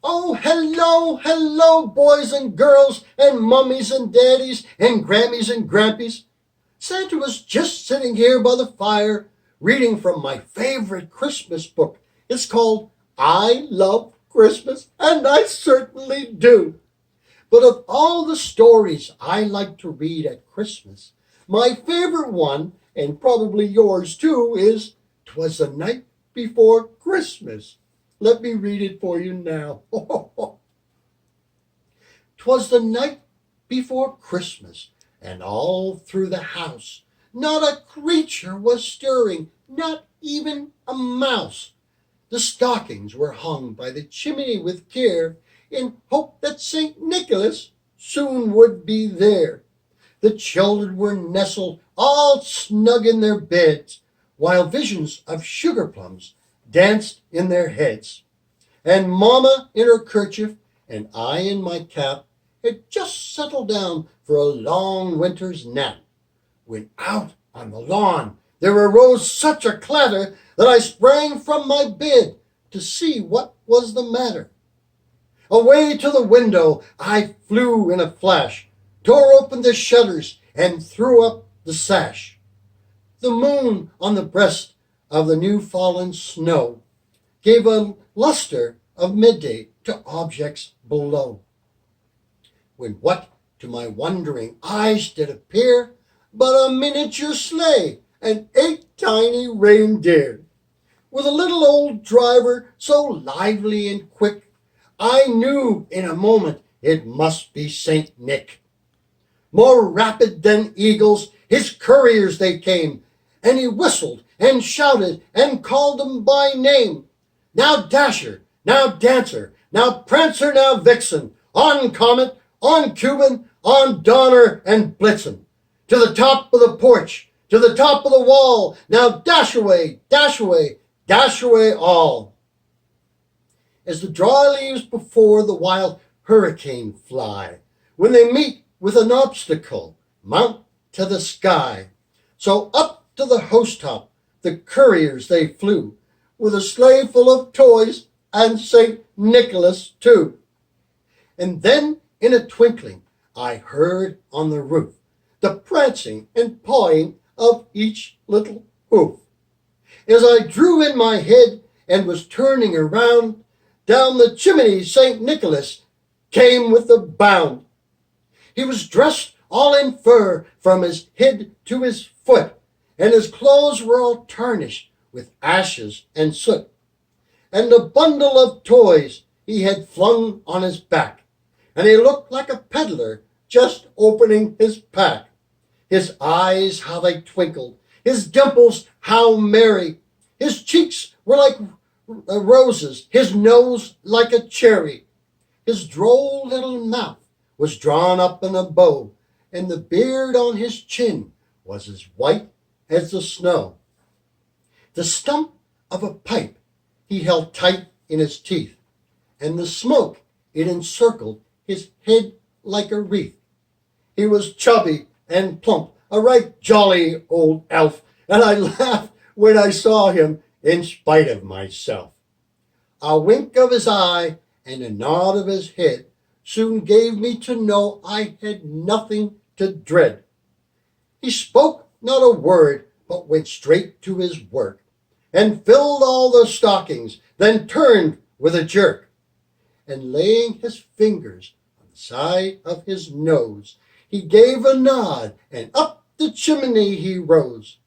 Oh, hello, hello, boys and girls, and mummies and daddies, and Grammies and Grampies. Santa was just sitting here by the fire, reading from my favorite Christmas book. It's called I Love Christmas, and I certainly do. But of all the stories I like to read at Christmas, my favorite one, and probably yours too, is 'Twas the Night Before Christmas. Let me read it for you now. 'Twas the night before Christmas, and all through the house not a creature was stirring, not even a mouse. The stockings were hung by the chimney with care, in hope that St. Nicholas soon would be there. The children were nestled all snug in their beds, while visions of sugar plums danced in their heads. And Mamma in her kerchief, and I in my cap, had just settled down for a long winter's nap, when out on the lawn there arose such a clatter that I sprang from my bed to see what was the matter. Away to the window I flew in a flash, tore open the shutters, and threw up the sash. The moon on the breast of the new fallen snow gave a luster of midday to objects below, when what to my wondering eyes did appear but a miniature sleigh and 8 tiny reindeer, with a little old driver so lively and quick, I knew in a moment it must be Saint Nick. More rapid than eagles, his couriers they came, and he whistled and shouted and called them by name. Now Dasher, now Dancer, now Prancer, now Vixen, on Comet, on Cuban, on Donner and Blitzen, to the top of the porch, to the top of the wall, now dash away, dash away, dash away all. As the dry leaves before the wild hurricane fly, when they meet with an obstacle, mount to the sky. So up to the housetop the couriers they flew, with a sleigh full of toys and St. Nicholas too. And then in a twinkling I heard on the roof the prancing and pawing of each little hoof. As I drew in my head and was turning around, down the chimney St. Nicholas came with a bound. He was dressed all in fur from his head to his foot, and his clothes were all tarnished with ashes and soot. And a bundle of toys he had flung on his back, and he looked like a peddler just opening his pack. His eyes, how they twinkled, his dimples, how merry. His cheeks were like roses, his nose like a cherry. His droll little mouth was drawn up in a bow, and the beard on his chin was as white as the snow. The stump of a pipe he held tight in his teeth, and the smoke it encircled his head like a wreath. He was chubby and plump, a right jolly old elf, and I laughed when I saw him in spite of myself. A wink of his eye and a nod of his head soon gave me to know I had nothing to dread. He spoke not a word, but went straight to his work, and filled all the stockings, then turned with a jerk, and laying his fingers on the side of his nose, he gave a nod, and up the chimney he rose.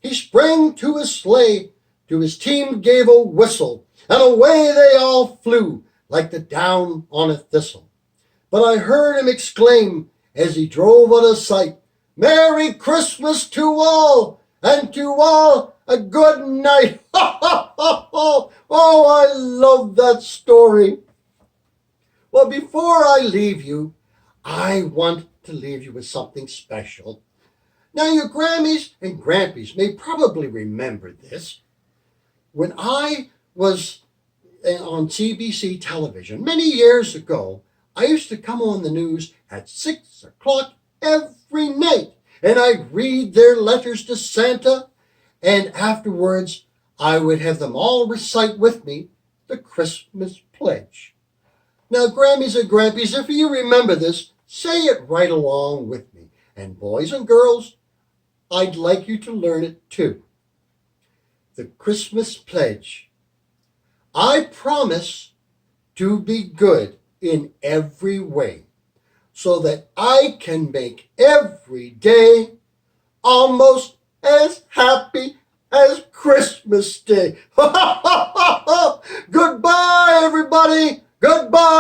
He sprang to his sleigh, to his team gave a whistle, and away they all flew like the down on a thistle. But I heard him exclaim as he drove out of sight, "Merry Christmas to all, and to all a good night." Ha, ha, ha, ha. Oh, I love that story. Well, before I leave you, I want to leave you with something special. Now, your Grammies and Grampies may probably remember this. When I was on CBC television many years ago, I used to come on the news at 6 o'clock every night, and I'd read their letters to Santa, and afterwards I would have them all recite with me the Christmas pledge. Now, Grammies and Grampies, if you remember this, say it right along with me. And boys and girls, I'd like you to learn it too. The Christmas Pledge. I promise to be good in every way, so that I can make every day almost as happy as Christmas Day. Goodbye, everybody. Goodbye.